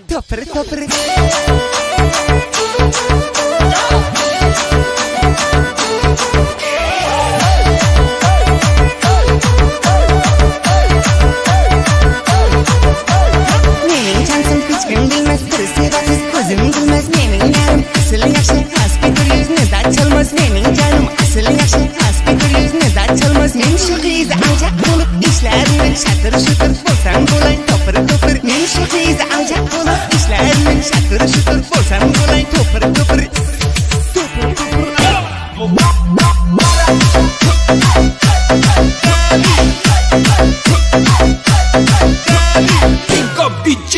Topır topır. Mening cansım hiç kim bilmez, birisi baksız gözüm bilmez. Mening yarım asıl yaxşı, hasbetör yüzüne dert çalmaz. Mening canım asıl yaxşı, hasbetör yüzüne dert çalmaz. Men şu kızı alacak bulup işlerimden şatır şutur bolsam bolay topır topır. Men şu kızı alacak bulup işlerimden şatır şutur bolsam bolay topır topır. Topır topır. Think of DJ.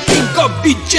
Think of DJ.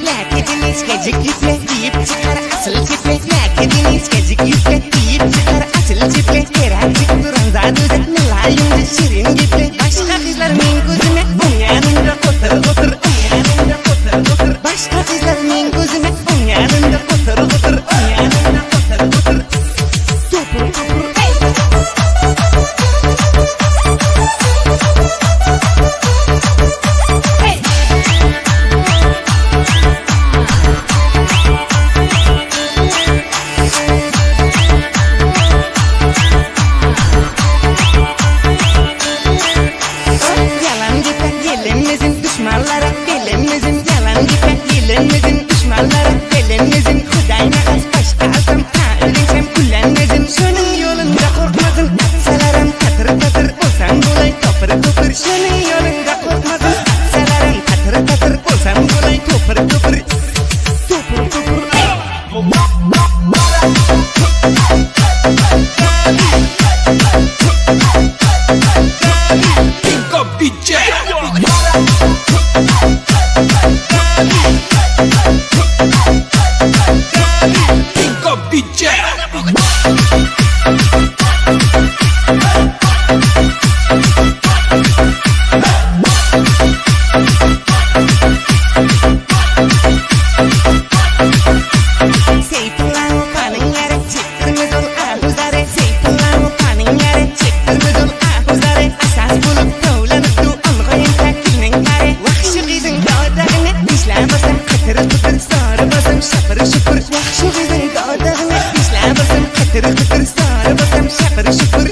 Lakediniz gecik yükle deyip çıkar asıl ciple. Lakediniz gecik yükle deyip çıkar asıl ciple. Heracık duran zadıza nelayımda şirin giple. Başka kızlarımın gözüme onun yanında otur otur. Onun yanında otur otur. Başka kızlarımın gözüme onun yanında otur otur. Onun yanında otur otur. Topur topur. Yalan gitme gelemezin düşmanlara, gelemezin yalan gitme gelemezin düşmanlara, gelemezin Hudayna az başka azam ta ölensem kullanmazın. Şunun yolunda korkmazın, atsalarım katır katır olsam bolay topır topır. Şunun yolunda korkmazın, atsalarım katır katır olsam bolay topır topır. Topır topır. Think of DJ. Think of DJ. Seyfulan paning yere çektirmez ol ahuzare. Seyfulan paning yere çektirmez ol ahuzare. Asas bulup tavlanıp du algayın takilinin kare. Vahşi kızın dağdağına dişlemezsem kıtır kıtır sarı basım şapır şıpır. Vahşi kızın dağdağına dişlemezsem kıtır kıtır sarı basım şapır şıpır.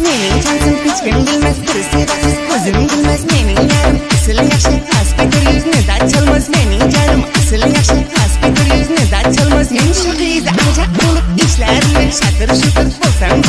Mening cansım hiç kim bilmez, birisi baksız gözüm bilmez. Mening yarım asıl yaxşı, hasbetör yüzüne dert çalmaz. Mening canım asıl yaxşı, hasbetör yüzüne dert çalmaz. Men şu kızı alacak bulup işlerimden şatır şutur bolsam